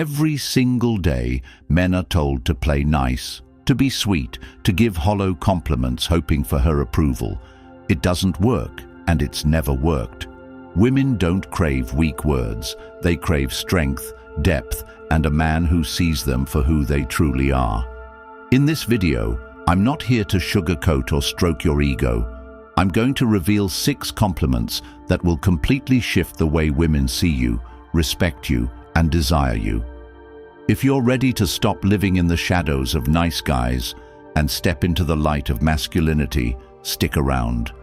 Every single day, men are told to play nice, to be sweet, to give hollow compliments hoping for her approval. It doesn't work, and it's never worked. Women don't crave weak words. They crave strength, depth, and a man who sees them for who they truly are. In this video, I'm not here to sugarcoat or stroke your ego. I'm going to reveal 6 compliments that will completely shift the way women see you, respect you, and desire you. If you're ready to stop living in the shadows of nice guys and step into the light of masculinity, stick around.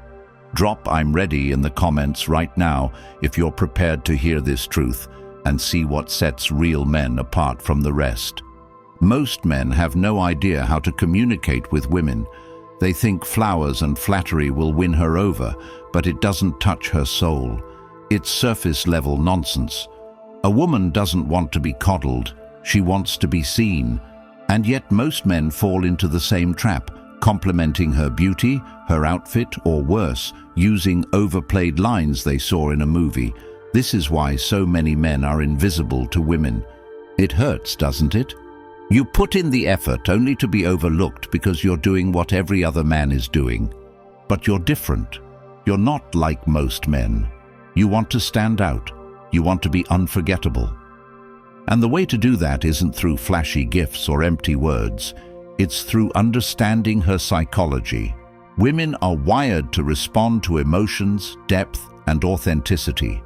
Drop "I'm ready" in the comments right now if you're prepared to hear this truth and see what sets real men apart from the rest. Most men have no idea how to communicate with women. They think flowers and flattery will win her over, but it doesn't touch her soul. It's surface-level nonsense. A woman doesn't want to be coddled, she wants to be seen. And yet most men fall into the same trap, complimenting her beauty, her outfit, or worse, using overplayed lines they saw in a movie. This is why so many men are invisible to women. It hurts, doesn't it? You put in the effort only to be overlooked because you're doing what every other man is doing. But you're different. You're not like most men. You want to stand out. You want to be unforgettable. And the way to do that isn't through flashy gifts or empty words. It's through understanding her psychology. Women are wired to respond to emotions, depth, and authenticity.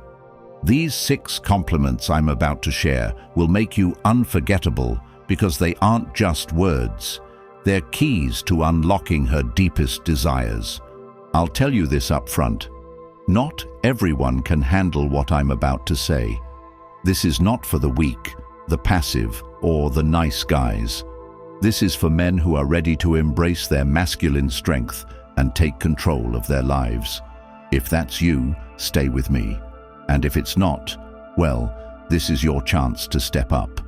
These 6 compliments I'm about to share will make you unforgettable because they aren't just words. They're keys to unlocking her deepest desires. I'll tell you this up front. Not everyone can handle what I'm about to say. This is not for the weak, the passive, or the nice guys. This is for men who are ready to embrace their masculine strength and take control of their lives. If that's you, stay with me. And if it's not, well, this is your chance to step up.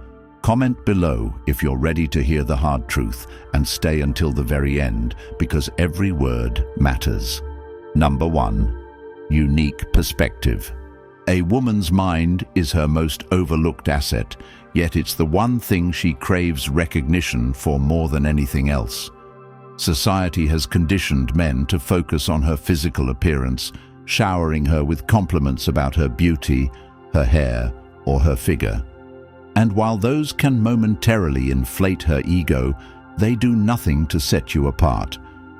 Comment below if you're ready to hear the hard truth and stay until the very end because every word matters. Number 1. Unique perspective. A woman's mind is her most overlooked asset, yet it's the one thing she craves recognition for more than anything else. Society has conditioned men to focus on her physical appearance, showering her with compliments about her beauty, her hair, or her figure. And while those can momentarily inflate her ego, they do nothing to set you apart.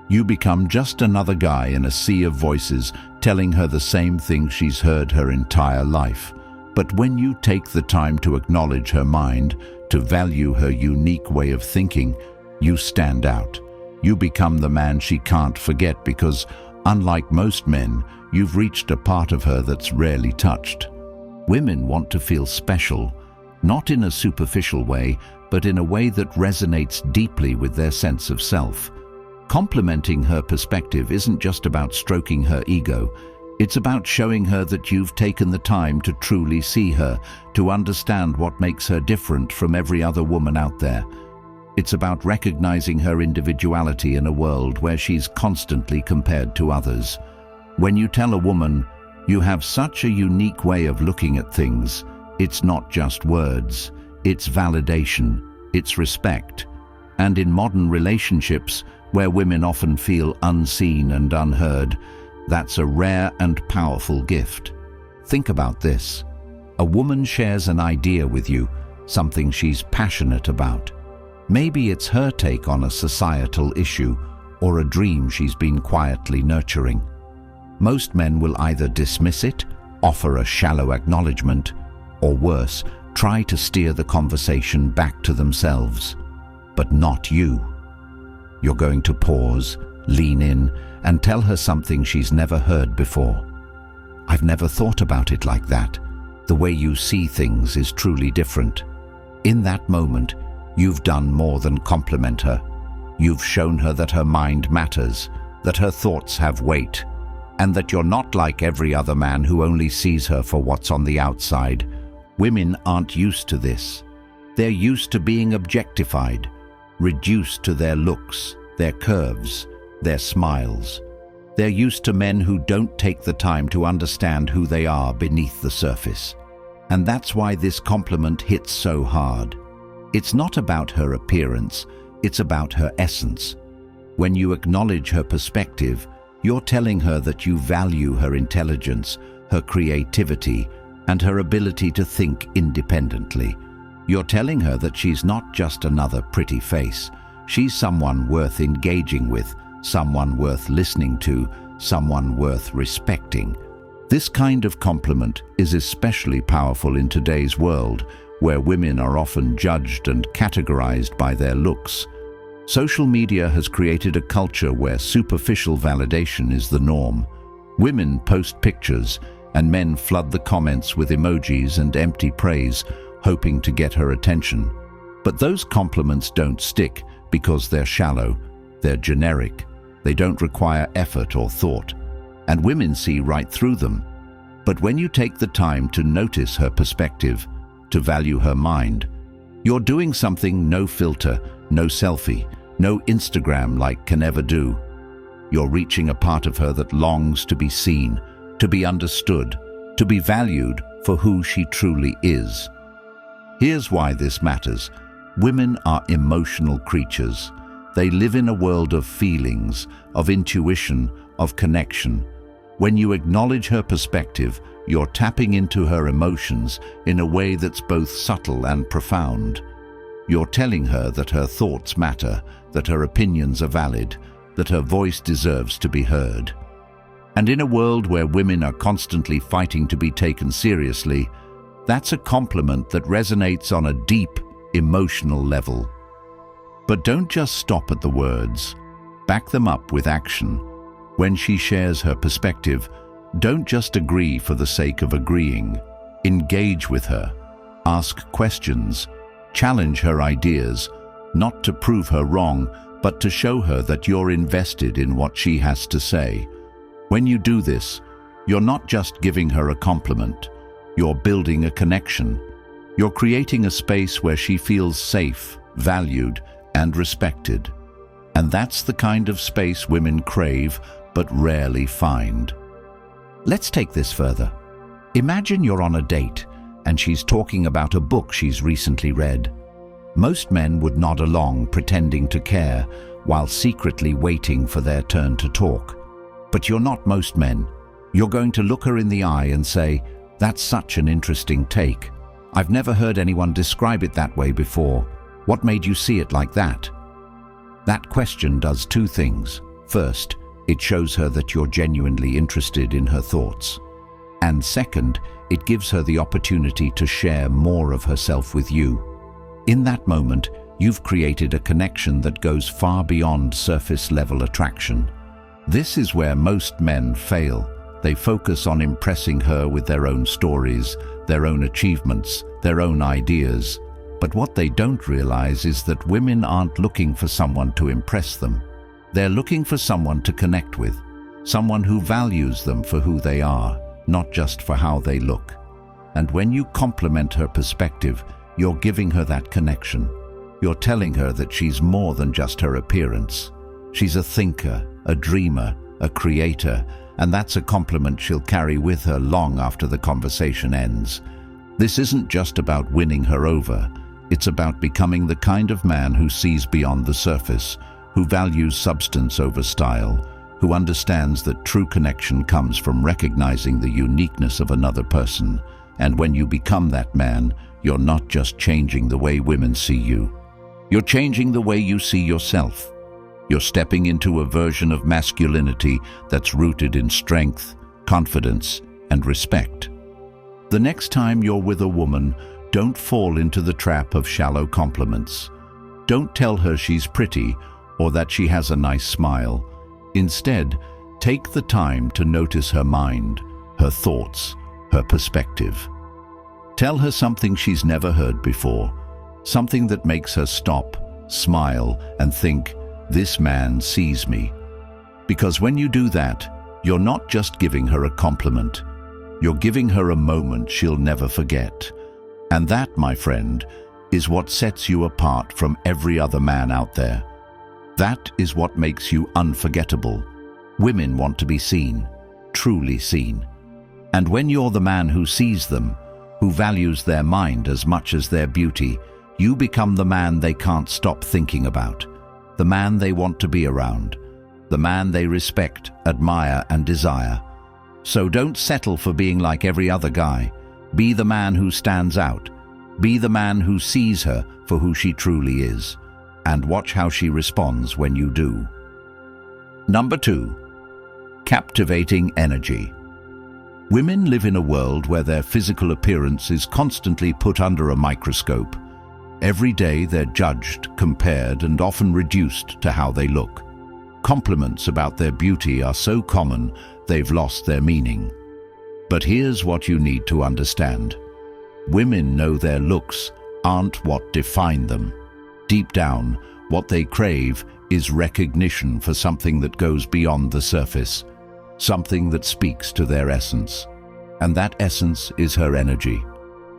You become just another guy in a sea of voices telling her the same thing she's heard her entire life. But when you take the time to acknowledge her mind, to value her unique way of thinking, you stand out. You become the man she can't forget because, unlike most men, you've reached a part of her that's rarely touched. Women want to feel special, not in a superficial way, but in a way that resonates deeply with their sense of self. Complimenting her perspective isn't just about stroking her ego. It's about showing her that you've taken the time to truly see her, to understand what makes her different from every other woman out there. It's about recognizing her individuality in a world where she's constantly compared to others. When you tell a woman, "You have such a unique way of looking at things," it's not just words, it's validation, it's respect. And in modern relationships, where women often feel unseen and unheard, that's a rare and powerful gift. Think about this. A woman shares an idea with you, something she's passionate about. Maybe it's her take on a societal issue or a dream she's been quietly nurturing. Most men will either dismiss it, offer a shallow acknowledgement, or worse, try to steer the conversation back to themselves. But not you. You're going to pause, lean in, and tell her something she's never heard before. "I've never thought about it like that. The way you see things is truly different." In that moment, you've done more than compliment her. You've shown her that her mind matters, that her thoughts have weight, and that you're not like every other man who only sees her for what's on the outside. Women aren't used to this. They're used to being objectified, reduced to their looks, their curves, their smiles. They're used to men who don't take the time to understand who they are beneath the surface. And that's why this compliment hits so hard. It's not about her appearance, it's about her essence. When you acknowledge her perspective, you're telling her that you value her intelligence, her creativity, and her ability to think independently. You're telling her that she's not just another pretty face. She's someone worth engaging with, someone worth listening to, someone worth respecting. This kind of compliment is especially powerful in today's world, where women are often judged and categorized by their looks. Social media has created a culture where superficial validation is the norm. Women post pictures, and men flood the comments with emojis and empty praise, hoping to get her attention. But those compliments don't stick because they're shallow, they're generic, they don't require effort or thought, and women see right through them. But when you take the time to notice her perspective, to value her mind, you're doing something no filter, no selfie, no Instagram like can ever do. You're reaching a part of her that longs to be seen, to be understood, to be valued for who she truly is. Here's why this matters. Women are emotional creatures. They live in a world of feelings, of intuition, of connection. When you acknowledge her perspective, you're tapping into her emotions in a way that's both subtle and profound. You're telling her that her thoughts matter, that her opinions are valid, that her voice deserves to be heard. And in a world where women are constantly fighting to be taken seriously, that's a compliment that resonates on a deep, emotional level. But don't just stop at the words. Back them up with action. When she shares her perspective, don't just agree for the sake of agreeing. Engage with her. Ask questions. Challenge her ideas, not to prove her wrong, but to show her that you're invested in what she has to say. When you do this, you're not just giving her a compliment. You're building a connection. You're creating a space where she feels safe, valued, and respected. And that's the kind of space women crave but rarely find. Let's take this further. Imagine you're on a date and she's talking about a book she's recently read. Most men would nod along, pretending to care, while secretly waiting for their turn to talk. But you're not most men. You're going to look her in the eye and say, "That's such an interesting take. I've never heard anyone describe it that way before. What made you see it like that?" That question does two things. First, it shows her that you're genuinely interested in her thoughts. And second, it gives her the opportunity to share more of herself with you. In that moment, you've created a connection that goes far beyond surface-level attraction. This is where most men fail. They focus on impressing her with their own stories, their own achievements, their own ideas. But what they don't realize is that women aren't looking for someone to impress them. They're looking for someone to connect with, someone who values them for who they are, not just for how they look. And when you compliment her perspective, you're giving her that connection. You're telling her that she's more than just her appearance. She's a thinker, a dreamer, a creator, and that's a compliment she'll carry with her long after the conversation ends. This isn't just about winning her over. It's about becoming the kind of man who sees beyond the surface, who values substance over style, who understands that true connection comes from recognizing the uniqueness of another person. And when you become that man, you're not just changing the way women see you. You're changing the way you see yourself. You're stepping into a version of masculinity that's rooted in strength, confidence, and respect. The next time you're with a woman, don't fall into the trap of shallow compliments. Don't tell her she's pretty or that she has a nice smile. Instead, take the time to notice her mind, her thoughts, her perspective. Tell her something she's never heard before, something that makes her stop, smile, and think, "This man sees me." Because when you do that, you're not just giving her a compliment, you're giving her a moment she'll never forget. And that, my friend, is what sets you apart from every other man out there. That is what makes you unforgettable. Women want to be seen, truly seen. And when you're the man who sees them, who values their mind as much as their beauty, you become the man they can't stop thinking about, the man they want to be around, the man they respect, admire, and desire. So don't settle for being like every other guy. Be the man who stands out. Be the man who sees her for who she truly is. And watch how she responds when you do. Number 2. Captivating energy. Women live in a world where their physical appearance is constantly put under a microscope. Every day they're judged, compared, and often reduced to how they look. Compliments about their beauty are so common, they've lost their meaning. But here's what you need to understand. Women know their looks aren't what define them. Deep down, what they crave is recognition for something that goes beyond the surface, something that speaks to their essence. And that essence is her energy.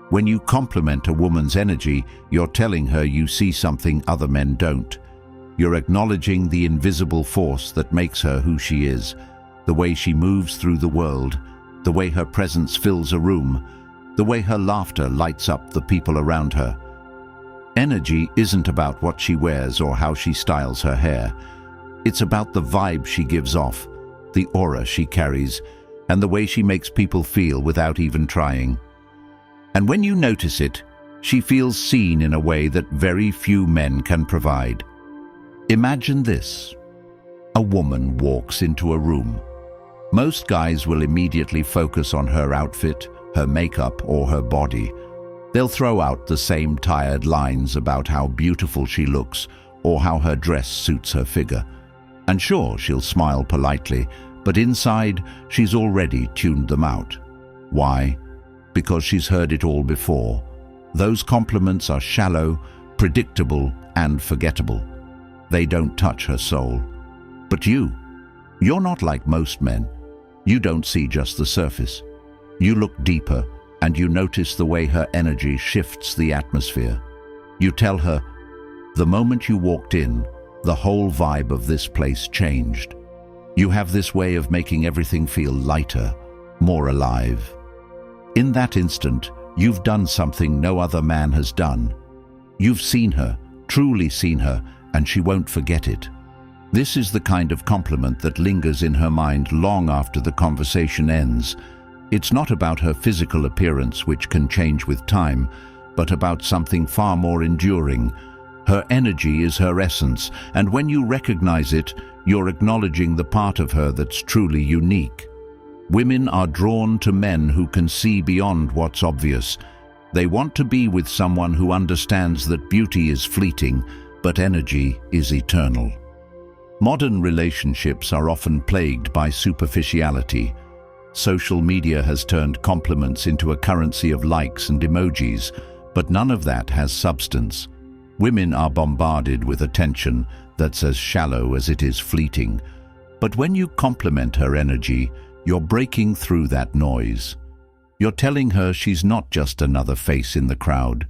When you compliment a woman's energy, you're telling her you see something other men don't. You're acknowledging the invisible force that makes her who she is, the way she moves through the world, the way her presence fills a room, the way her laughter lights up the people around her. Energy isn't about what she wears or how she styles her hair. It's about the vibe she gives off, the aura she carries, and the way she makes people feel without even trying. And when you notice it, she feels seen in a way that very few men can provide. Imagine this. A woman walks into a room. Most guys will immediately focus on her outfit, her makeup, or her body. They'll throw out the same tired lines about how beautiful she looks or how her dress suits her figure. And sure, she'll smile politely, but inside, she's already tuned them out. Why? Because she's heard it all before. Those compliments are shallow, predictable, and forgettable. They don't touch her soul. But you're not like most men. You don't see just the surface. You look deeper, and you notice the way her energy shifts the atmosphere. You tell her, the moment you walked in, the whole vibe of this place changed. You have this way of making everything feel lighter, more alive. In that instant, you've done something no other man has done. You've seen her, truly seen her, and she won't forget it. This is the kind of compliment that lingers in her mind long after the conversation ends. It's not about her physical appearance, which can change with time, but about something far more enduring. Her energy is her essence, and when you recognize it, you're acknowledging the part of her that's truly unique. Women are drawn to men who can see beyond what's obvious. They want to be with someone who understands that beauty is fleeting, but energy is eternal. Modern relationships are often plagued by superficiality. Social media has turned compliments into a currency of likes and emojis, but none of that has substance. Women are bombarded with attention that's as shallow as it is fleeting. But when you compliment her energy, you're breaking through that noise. You're telling her she's not just another face in the crowd.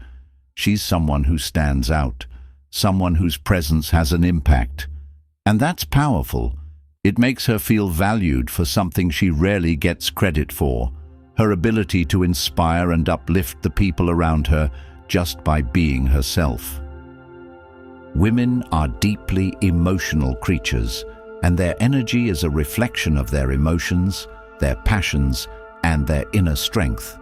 She's someone who stands out, someone whose presence has an impact. And that's powerful. It makes her feel valued for something she rarely gets credit for, her ability to inspire and uplift the people around her just by being herself. Women are deeply emotional creatures, and their energy is a reflection of their emotions, their passions, and their inner strength.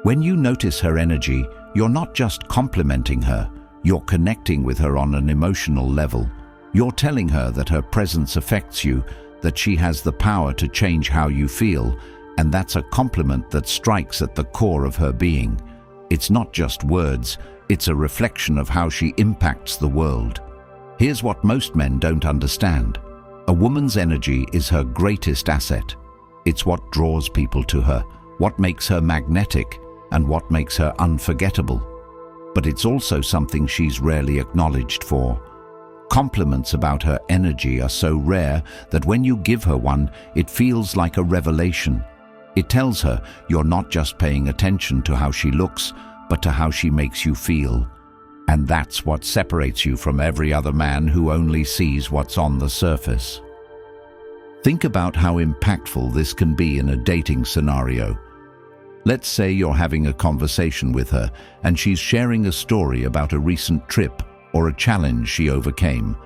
When you notice her energy, you're not just complimenting her, you're connecting with her on an emotional level. You're telling her that her presence affects you, that she has the power to change how you feel, and that's a compliment that strikes at the core of her being. It's not just words, it's a reflection of how she impacts the world. Here's what most men don't understand. A woman's energy is her greatest asset. It's what draws people to her, what makes her magnetic, and what makes her unforgettable. But it's also something she's rarely acknowledged for. Compliments about her energy are so rare that when you give her one, it feels like a revelation. It tells her you're not just paying attention to how she looks, but to how she makes you feel. And that's what separates you from every other man who only sees what's on the surface. Think about how impactful this can be in a dating scenario. Let's say you're having a conversation with her and she's sharing a story about a recent trip or a challenge she overcame.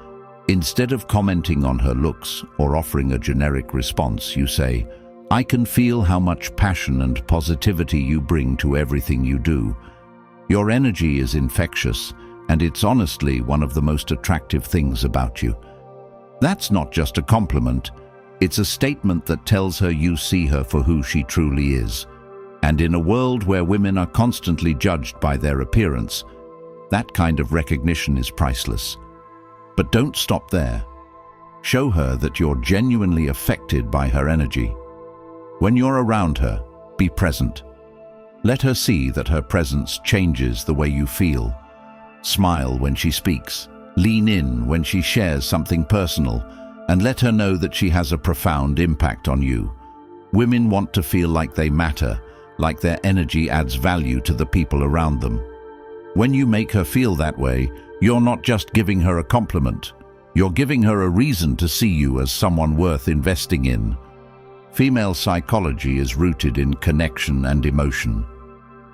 Instead of commenting on her looks or offering a generic response, you say, "I can feel how much passion and positivity you bring to everything you do. Your energy is infectious, and it's honestly one of the most attractive things about you." That's not just a compliment, it's a statement that tells her you see her for who she truly is. And in a world where women are constantly judged by their appearance, that kind of recognition is priceless. But don't stop there. Show her that you're genuinely affected by her energy. When you're around her, be present. Let her see that her presence changes the way you feel. Smile when she speaks. Lean in when she shares something personal, and let her know that she has a profound impact on you. Women want to feel like they matter, like their energy adds value to the people around them. When you make her feel that way, you're not just giving her a compliment. You're giving her a reason to see you as someone worth investing in. Female psychology is rooted in connection and emotion.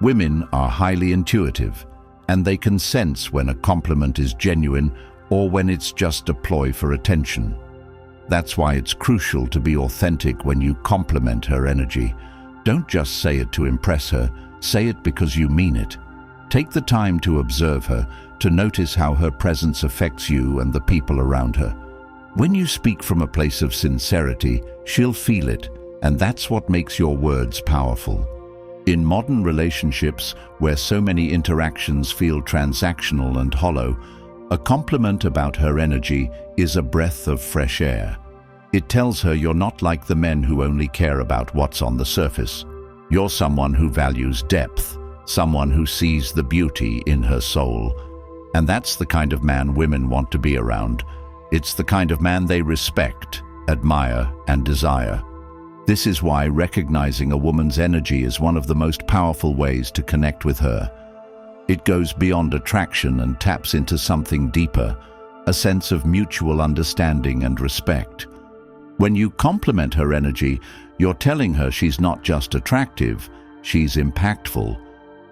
Women are highly intuitive, and they can sense when a compliment is genuine or when it's just a ploy for attention. That's why it's crucial to be authentic when you compliment her energy. Don't just say it to impress her, say it because you mean it. Take the time to observe her, to notice how her presence affects you and the people around her. When you speak from a place of sincerity, she'll feel it, and that's what makes your words powerful. In modern relationships, where so many interactions feel transactional and hollow, a compliment about her energy is a breath of fresh air. It tells her you're not like the men who only care about what's on the surface. You're someone who values depth, someone who sees the beauty in her soul. And that's the kind of man women want to be around. It's the kind of man they respect, admire, and desire. This is why recognizing a woman's energy is one of the most powerful ways to connect with her. It goes beyond attraction and taps into something deeper, a sense of mutual understanding and respect. When you compliment her energy, you're telling her she's not just attractive, she's impactful.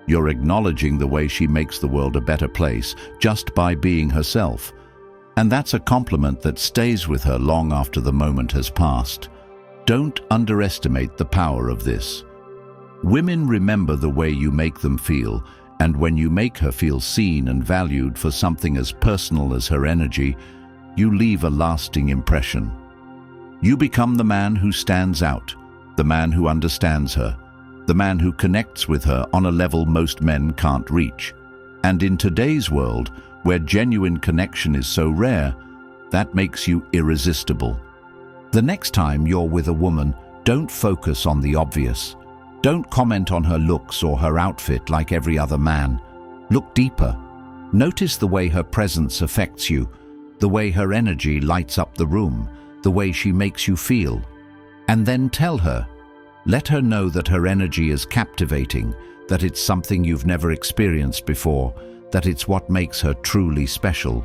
You're acknowledging the way she makes the world a better place just by being herself. And that's a compliment that stays with her long after the moment has passed. Don't underestimate the power of this. Women remember the way you make them feel, and when you make her feel seen and valued for something as personal as her energy, you leave a lasting impression. You become the man who stands out, the man who understands her, the man who connects with her on a level most men can't reach. And in today's world, where genuine connection is so rare, that makes you irresistible. The next time you're with a woman, don't focus on the obvious. Don't comment on her looks or her outfit like every other man. Look deeper. Notice the way her presence affects you, the way her energy lights up the room, the way she makes you feel. And then tell her. Let her know that her energy is captivating, that it's something you've never experienced before, that it's what makes her truly special.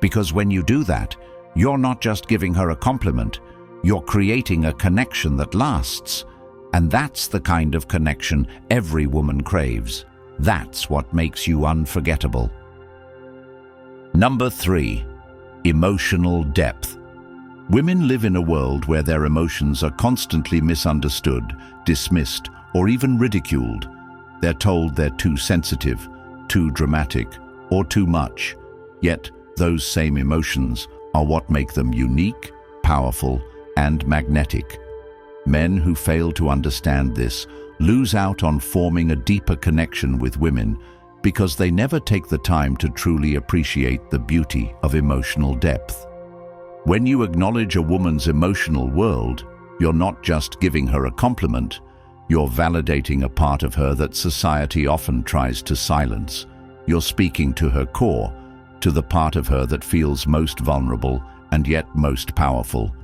Because when you do that, you're not just giving her a compliment, you're creating a connection that lasts. And that's the kind of connection every woman craves. That's what makes you unforgettable. Number 3, emotional depth. Women live in a world where their emotions are constantly misunderstood, dismissed, or even ridiculed. They're told they're too sensitive, too dramatic, or too much. Yet, those same emotions are what make them unique, powerful, and magnetic. Men who fail to understand this lose out on forming a deeper connection with women because they never take the time to truly appreciate the beauty of emotional depth. When you acknowledge a woman's emotional world, you're not just giving her a compliment, you're validating a part of her that society often tries to silence. You're speaking to her core, to the part of her that feels most vulnerable and yet most powerful.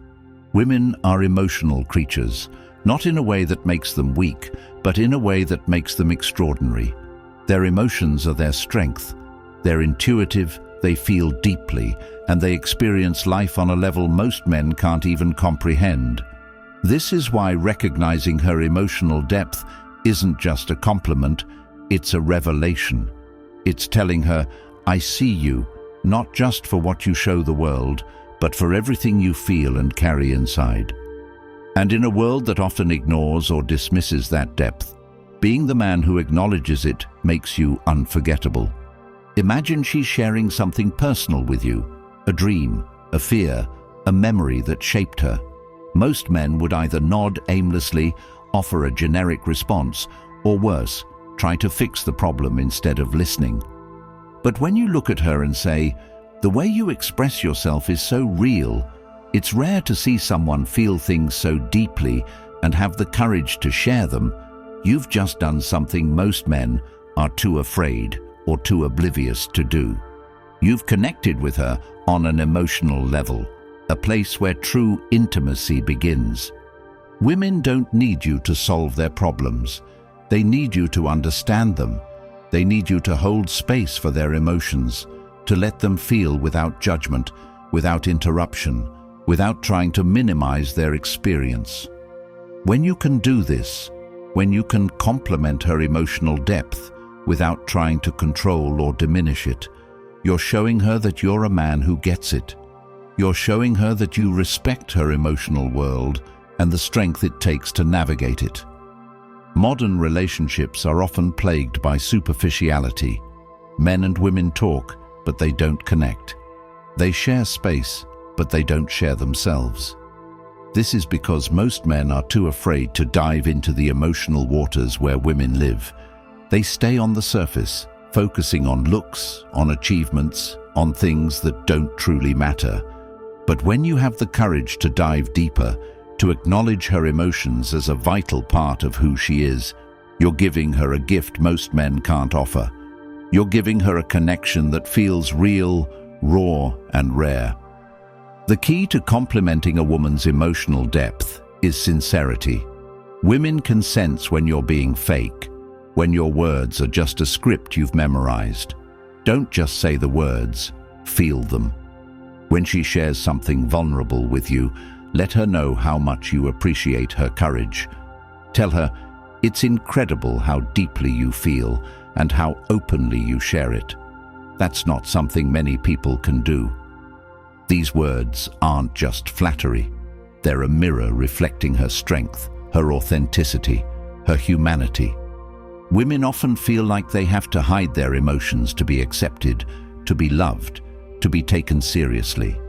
Women are emotional creatures, not in a way that makes them weak, but in a way that makes them extraordinary. Their emotions are their strength. They're intuitive, they feel deeply, and they experience life on a level most men can't even comprehend. This is why recognizing her emotional depth isn't just a compliment, it's a revelation. It's telling her, I see you, not just for what you show the world, but for everything you feel and carry inside. And in a world that often ignores or dismisses that depth, being the man who acknowledges it makes you unforgettable. Imagine she's sharing something personal with you, a dream, a fear, a memory that shaped her. Most men would either nod aimlessly, offer a generic response, or worse, try to fix the problem instead of listening. But when you look at her and say, the way you express yourself is so real, it's rare to see someone feel things so deeply and have the courage to share them, you've just done something most men are too afraid or too oblivious to do. You've connected with her on an emotional level, a place where true intimacy begins. Women don't need you to solve their problems. They need you to understand them. They need you to hold space for their emotions, to let them feel without judgment, without interruption, without trying to minimize their experience. When you can do this, when you can complement her emotional depth without trying to control or diminish it, you're showing her that you're a man who gets it. You're showing her that you respect her emotional world and the strength it takes to navigate it. Modern relationships are often plagued by superficiality. Men and women talk, but they don't connect. They share space, but they don't share themselves. This is because most men are too afraid to dive into the emotional waters where women live. They stay on the surface, focusing on looks, on achievements, on things that don't truly matter. But when you have the courage to dive deeper, to acknowledge her emotions as a vital part of who she is, you're giving her a gift most men can't offer. You're giving her a connection that feels real, raw, and rare. The key to complementing a woman's emotional depth is sincerity. Women can sense when you're being fake, when your words are just a script you've memorized. Don't just say the words, feel them. When she shares something vulnerable with you, let her know how much you appreciate her courage. Tell her, it's incredible how deeply you feel and how openly you share it. That's not something many people can do. These words aren't just flattery. They're a mirror reflecting her strength, her authenticity, her humanity. Women often feel like they have to hide their emotions to be accepted, to be loved, to be taken seriously.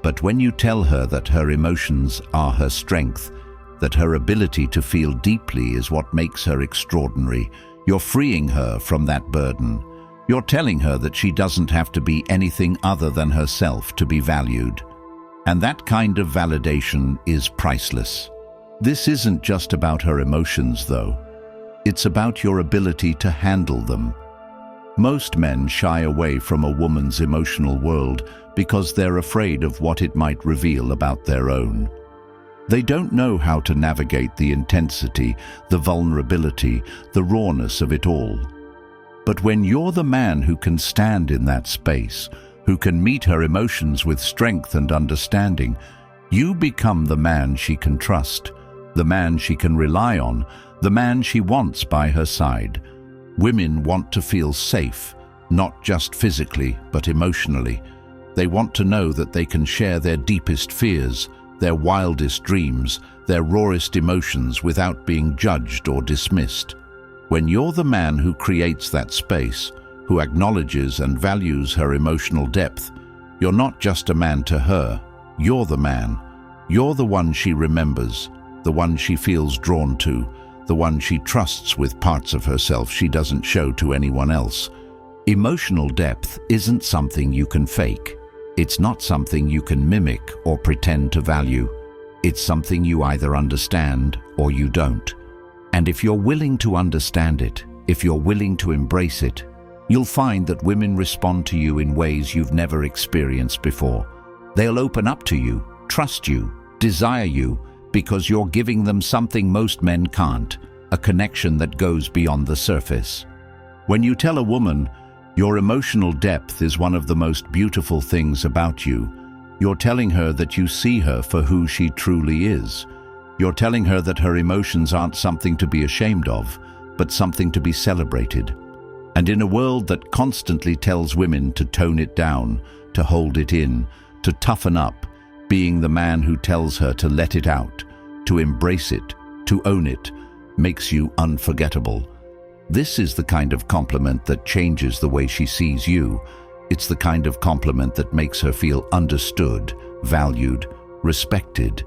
But when you tell her that her emotions are her strength, that her ability to feel deeply is what makes her extraordinary, you're freeing her from that burden. You're telling her that she doesn't have to be anything other than herself to be valued. And that kind of validation is priceless. This isn't just about her emotions, though. It's about your ability to handle them. Most men shy away from a woman's emotional world because they're afraid of what it might reveal about their own. They don't know how to navigate the intensity, the vulnerability, the rawness of it all. But when you're the man who can stand in that space, who can meet her emotions with strength and understanding, you become the man she can trust, the man she can rely on, the man she wants by her side. Women want to feel safe, not just physically, but emotionally. They want to know that they can share their deepest fears, their wildest dreams, their rawest emotions without being judged or dismissed. When you're the man who creates that space, who acknowledges and values her emotional depth, you're not just a man to her, you're the man. You're the one she remembers, the one she feels drawn to, the one she trusts with parts of herself she doesn't show to anyone else. Emotional depth isn't something you can fake. It's not something you can mimic or pretend to value. It's something you either understand or you don't. And if you're willing to understand it, if you're willing to embrace it, you'll find that women respond to you in ways you've never experienced before. They'll open up to you, trust you, desire you, because you're giving them something most men can't, a connection that goes beyond the surface. When you tell a woman, your emotional depth is one of the most beautiful things about you, you're telling her that you see her for who she truly is. You're telling her that her emotions aren't something to be ashamed of, but something to be celebrated. And in a world that constantly tells women to tone it down, to hold it in, to toughen up, being the man who tells her to let it out, to embrace it, to own it, makes you unforgettable. This is the kind of compliment that changes the way she sees you. It's the kind of compliment that makes her feel understood, valued, respected.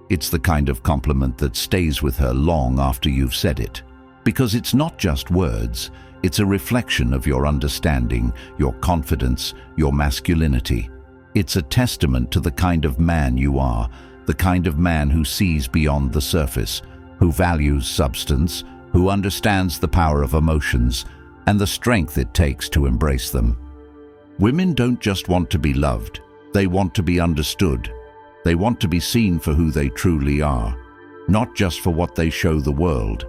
It's the kind of compliment that stays with her long after you've said it. Because it's not just words, it's a reflection of your understanding, your confidence, your masculinity. It's a testament to the kind of man you are, the kind of man who sees beyond the surface, who values substance, who understands the power of emotions and the strength it takes to embrace them. Women don't just want to be loved, they want to be understood. They want to be seen for who they truly are, not just for what they show the world.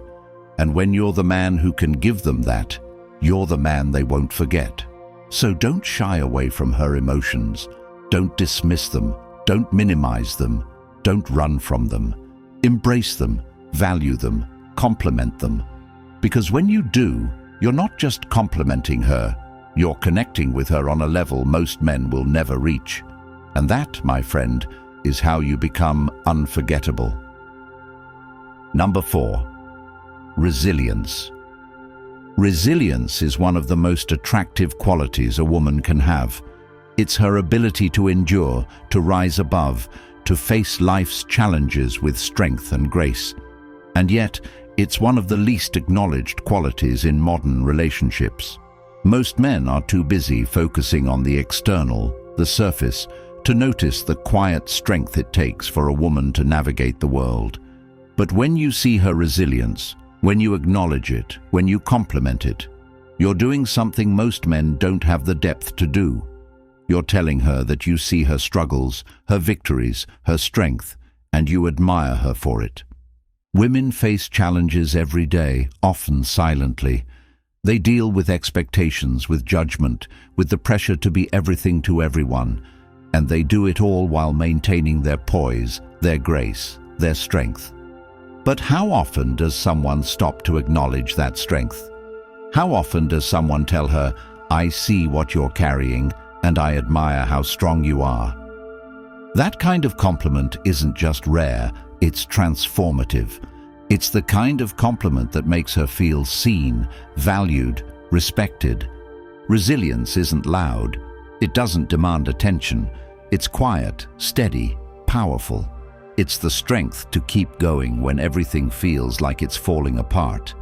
And when you're the man who can give them that, you're the man they won't forget. So don't shy away from her emotions. Don't dismiss them. Don't minimize them. Don't run from them. Embrace them, value them, compliment them. Because when you do, you're not just complimenting her, you're connecting with her on a level most men will never reach. And that, my friend, is how you become unforgettable. Number 4. Resilience. Resilience is one of the most attractive qualities a woman can have. It's her ability to endure, to rise above, to face life's challenges with strength and grace. And yet, it's one of the least acknowledged qualities in modern relationships. Most men are too busy focusing on the external, the surface, to notice the quiet strength it takes for a woman to navigate the world. But when you see her resilience, when you acknowledge it, when you compliment it, you're doing something most men don't have the depth to do. You're telling her that you see her struggles, her victories, her strength, and you admire her for it. Women face challenges every day, often silently. They deal with expectations, with judgment, with the pressure to be everything to everyone, and they do it all while maintaining their poise, their grace, their strength. But how often does someone stop to acknowledge that strength? How often does someone tell her, "I see what you're carrying, and I admire how strong you are"? That kind of compliment isn't just rare, it's transformative. It's the kind of compliment that makes her feel seen, valued, respected. Resilience isn't loud. It doesn't demand attention. It's quiet, steady, powerful. It's the strength to keep going when everything feels like it's falling apart.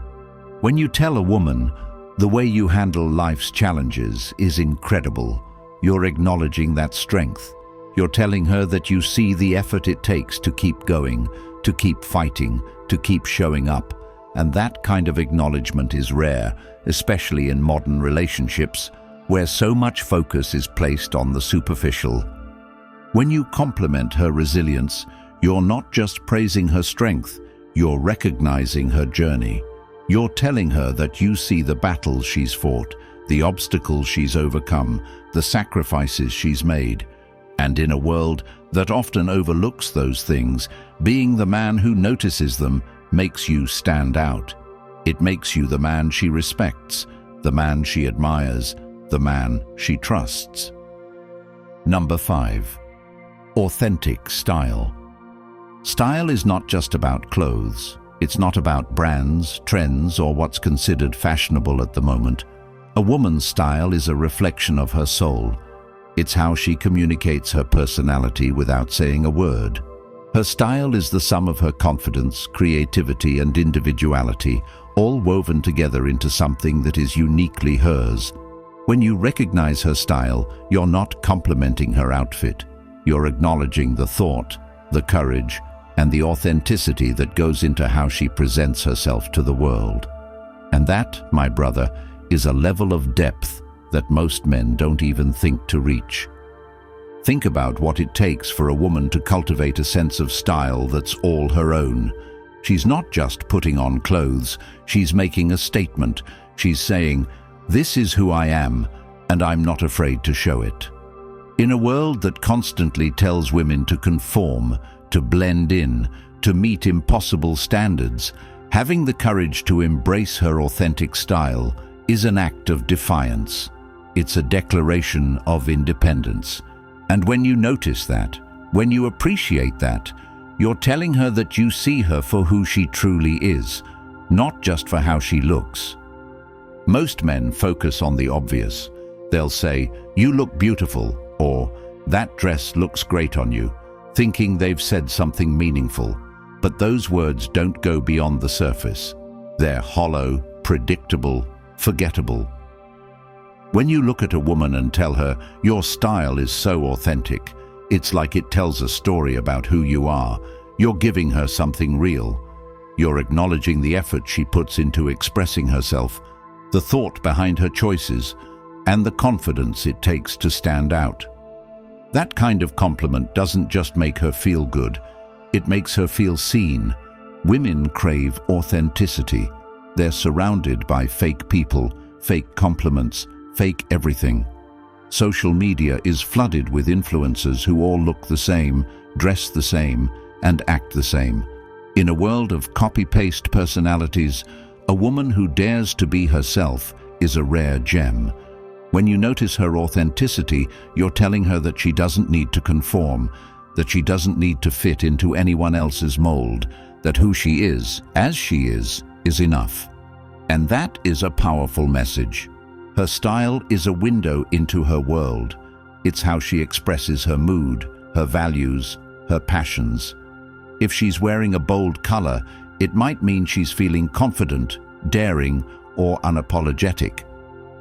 When you tell a woman, "The way you handle life's challenges is incredible," you're acknowledging that strength. You're telling her that you see the effort it takes to keep going, to keep fighting, to keep showing up. And that kind of acknowledgement is rare, especially in modern relationships, where so much focus is placed on the superficial. When you compliment her resilience, you're not just praising her strength, you're recognizing her journey. You're telling her that you see the battles she's fought, the obstacles she's overcome, the sacrifices she's made. And in a world that often overlooks those things, being the man who notices them makes you stand out. It makes you the man she respects, the man she admires, the man she trusts. Number 5. Authentic style. Style is not just about clothes. It's not about brands, trends, or what's considered fashionable at the moment. A woman's style is a reflection of her soul. It's how she communicates her personality without saying a word. Her style is the sum of her confidence, creativity, and individuality, all woven together into something that is uniquely hers. When you recognize her style, you're not complimenting her outfit. You're acknowledging the thought, the courage, and the authenticity that goes into how she presents herself to the world. And that, my brother, is a level of depth that most men don't even think to reach. Think about what it takes for a woman to cultivate a sense of style that's all her own. She's not just putting on clothes, she's making a statement. She's saying, "This is who I am, and I'm not afraid to show it." In a world that constantly tells women to conform, to blend in, to meet impossible standards, having the courage to embrace her authentic style is an act of defiance. It's a declaration of independence. And when you notice that, when you appreciate that, you're telling her that you see her for who she truly is, not just for how she looks. Most men focus on the obvious. They'll say, "You look beautiful," or "That dress looks great on you," thinking they've said something meaningful. But those words don't go beyond the surface. They're hollow, predictable, forgettable. When you look at a woman and tell her, "Your style is so authentic," it's like it tells a story about who you are. You're giving her something real. You're acknowledging the effort she puts into expressing herself, the thought behind her choices, and the confidence it takes to stand out. That kind of compliment doesn't just make her feel good, it makes her feel seen. Women crave authenticity. They're surrounded by fake people, fake compliments, fake everything. Social media is flooded with influencers who all look the same, dress the same, and act the same. In a world of copy-paste personalities, a woman who dares to be herself is a rare gem. When you notice her authenticity, you're telling her that she doesn't need to conform, that she doesn't need to fit into anyone else's mold, that who she is, as she is enough. And that is a powerful message. Her style is a window into her world. It's how she expresses her mood, her values, her passions. If she's wearing a bold color, it might mean she's feeling confident, daring, or unapologetic.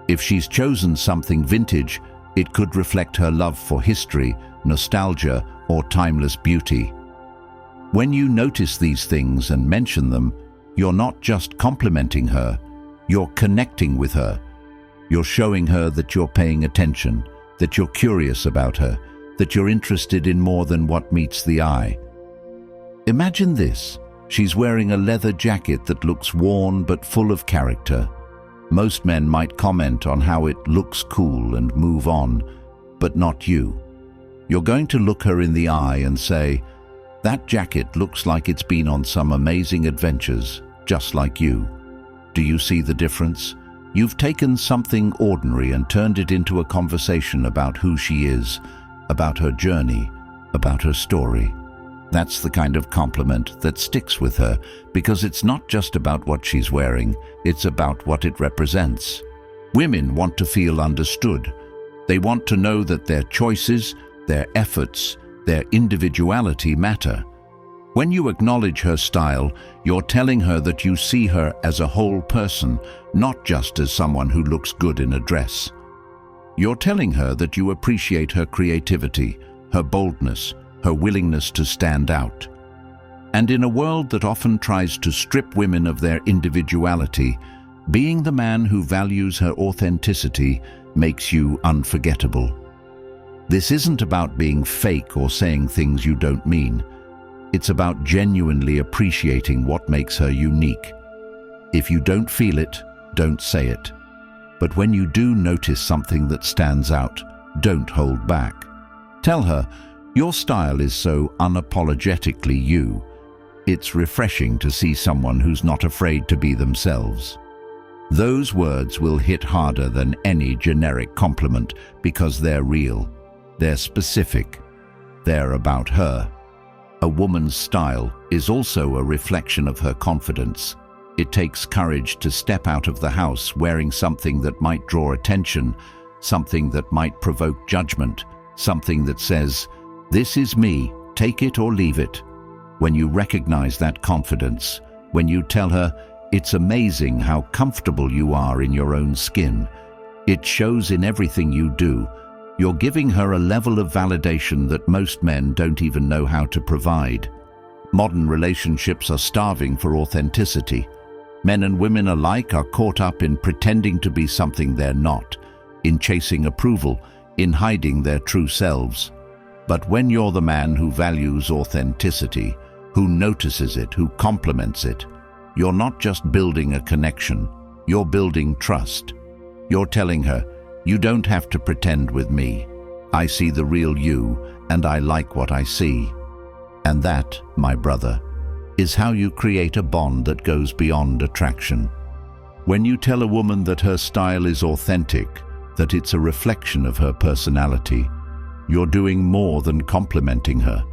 If she's chosen something vintage, it could reflect her love for history, nostalgia, or timeless beauty. When you notice these things and mention them, you're not just complimenting her, you're connecting with her. You're showing her that you're paying attention, that you're curious about her, that you're interested in more than what meets the eye. Imagine this. She's wearing a leather jacket that looks worn but full of character. Most men might comment on how it looks cool and move on, but not you. You're going to look her in the eye and say, "That jacket looks like it's been on some amazing adventures, just like you." Do you see the difference? You've taken something ordinary and turned it into a conversation about who she is, about her journey, about her story. That's the kind of compliment that sticks with her, because it's not just about what she's wearing, it's about what it represents. Women want to feel understood. They want to know that their choices, their efforts, their individuality matter. When you acknowledge her style, you're telling her that you see her as a whole person, not just as someone who looks good in a dress. You're telling her that you appreciate her creativity, her boldness, her willingness to stand out. And in a world that often tries to strip women of their individuality, being the man who values her authenticity makes you unforgettable. This isn't about being fake or saying things you don't mean. It's about genuinely appreciating what makes her unique. If you don't feel it, don't say it. But when you do notice something that stands out, don't hold back. Tell her, "Your style is so unapologetically you." It's refreshing to see someone who's not afraid to be themselves. Those words will hit harder than any generic compliment because they're real, they're specific, they're about her. A woman's style is also a reflection of her confidence. It takes courage to step out of the house wearing something that might draw attention, something that might provoke judgment, something that says, "This is me, take it or leave it." When you recognize that confidence, when you tell her, "It's amazing how comfortable you are in your own skin," it shows in everything you do. You're giving her a level of validation that most men don't even know how to provide. Modern relationships are starving for authenticity. Men and women alike are caught up in pretending to be something they're not, in chasing approval, in hiding their true selves. But when you're the man who values authenticity, who notices it, who compliments it, you're not just building a connection, you're building trust. You're telling her, "You don't have to pretend with me. I see the real you, and I like what I see." And that, my brother, is how you create a bond that goes beyond attraction. When you tell a woman that her style is authentic, that it's a reflection of her personality, you're doing more than complimenting her.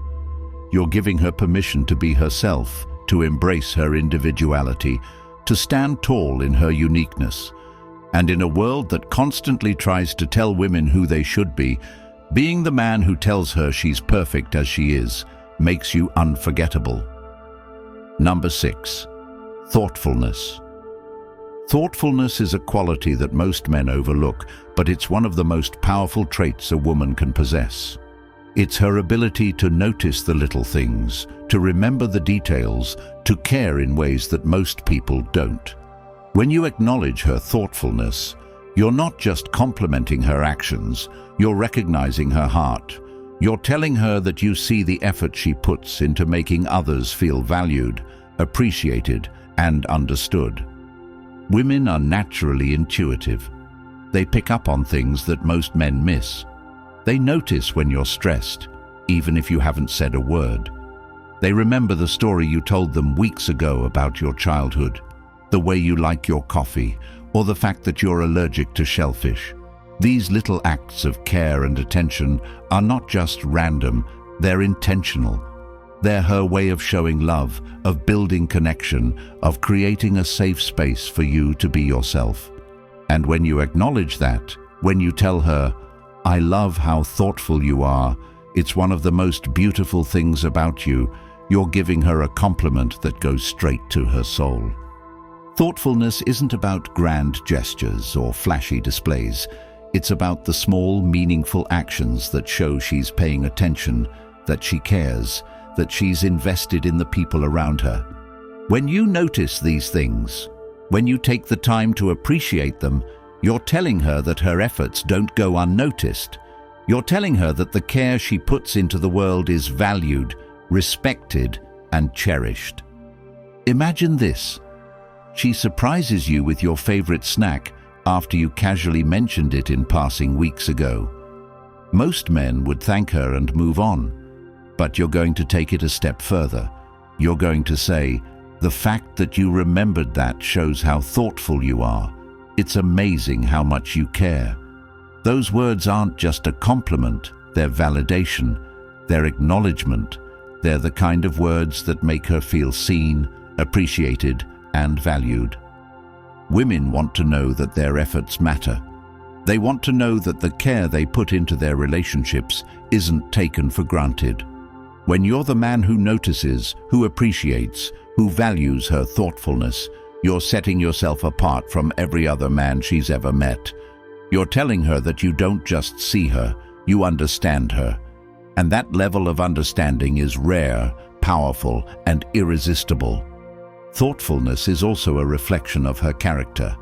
You're giving her permission to be herself, to embrace her individuality, to stand tall in her uniqueness. And in a world that constantly tries to tell women who they should be, being the man who tells her she's perfect as she is makes you unforgettable. Number 6. Thoughtfulness. Thoughtfulness is a quality that most men overlook, but it's one of the most powerful traits a woman can possess. It's her ability to notice the little things, to remember the details, to care in ways that most people don't. When you acknowledge her thoughtfulness, you're not just complimenting her actions, you're recognizing her heart. You're telling her that you see the effort she puts into making others feel valued, appreciated, and understood. Women are naturally intuitive. They pick up on things that most men miss. They notice when you're stressed, even if you haven't said a word. They remember the story you told them weeks ago about your childhood, the way you like your coffee, or the fact that you're allergic to shellfish. These little acts of care and attention are not just random, they're intentional. They're her way of showing love, of building connection, of creating a safe space for you to be yourself. And when you acknowledge that, when you tell her, "I love how thoughtful you are, it's one of the most beautiful things about you," you're giving her a compliment that goes straight to her soul. Thoughtfulness isn't about grand gestures or flashy displays. It's about the small, meaningful actions that show she's paying attention, that she cares, that she's invested in the people around her. When you notice these things, when you take the time to appreciate them, you're telling her that her efforts don't go unnoticed. You're telling her that the care she puts into the world is valued, respected, and cherished. Imagine this. She surprises you with your favorite snack after you casually mentioned it in passing weeks ago. Most men would thank her and move on, but you're going to take it a step further. You're going to say, "The fact that you remembered that shows how thoughtful you are. It's amazing how much you care." Those words aren't just a compliment, they're validation, they're acknowledgement. They're the kind of words that make her feel seen, appreciated, and valued. Women want to know that their efforts matter. They want to know that the care they put into their relationships isn't taken for granted. When you're the man who notices, who appreciates, who values her thoughtfulness, you're setting yourself apart from every other man she's ever met. You're telling her that you don't just see her, you understand her. And that level of understanding is rare, powerful, and irresistible. Thoughtfulness is also a reflection of her character.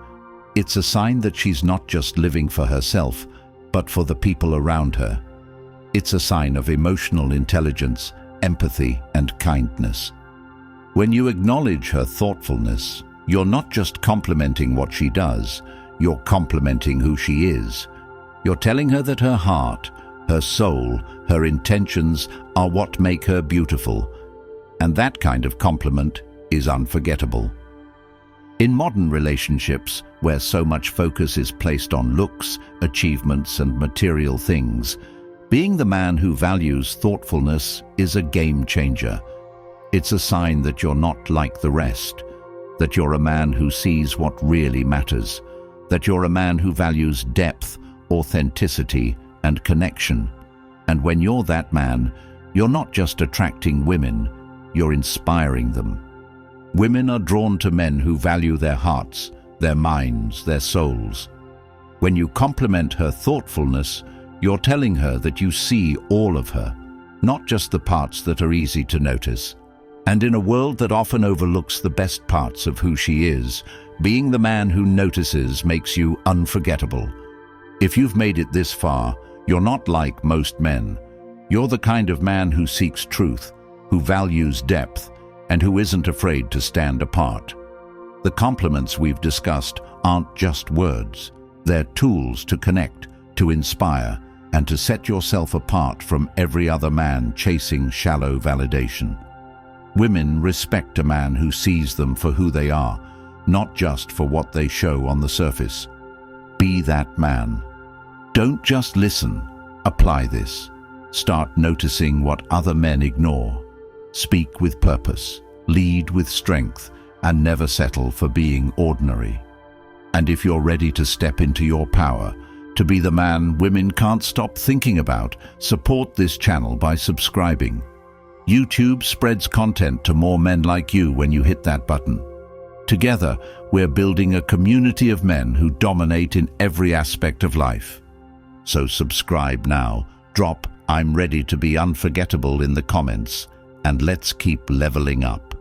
It's a sign that she's not just living for herself, but for the people around her. It's a sign of emotional intelligence, empathy, and kindness. When you acknowledge her thoughtfulness, you're not just complimenting what she does, you're complimenting who she is. You're telling her that her heart, her soul, her intentions are what make her beautiful. And that kind of compliment is unforgettable. In modern relationships, where so much focus is placed on looks, achievements, and material things, being the man who values thoughtfulness is a game changer. It's a sign that you're not like the rest, that you're a man who sees what really matters, that you're a man who values depth, authenticity, and connection. And when you're that man, you're not just attracting women, you're inspiring them. Women are drawn to men who value their hearts, their minds, their souls. When you compliment her thoughtfulness, you're telling her that you see all of her, not just the parts that are easy to notice. And in a world that often overlooks the best parts of who she is, being the man who notices makes you unforgettable. If you've made it this far, you're not like most men. You're the kind of man who seeks truth, who values depth, and who isn't afraid to stand apart. The compliments we've discussed aren't just words. They're tools to connect, to inspire, and to set yourself apart from every other man chasing shallow validation. Women respect a man who sees them for who they are, not just for what they show on the surface. Be that man. Don't just listen. Apply this. Start noticing what other men ignore. Speak with purpose, lead with strength, and never settle for being ordinary. And if you're ready to step into your power, to be the man women can't stop thinking about, support this channel by subscribing. YouTube spreads content to more men like you when you hit that button. Together, we're building a community of men who dominate in every aspect of life. So subscribe now, drop "I'm ready to be unforgettable" in the comments, and let's keep leveling up.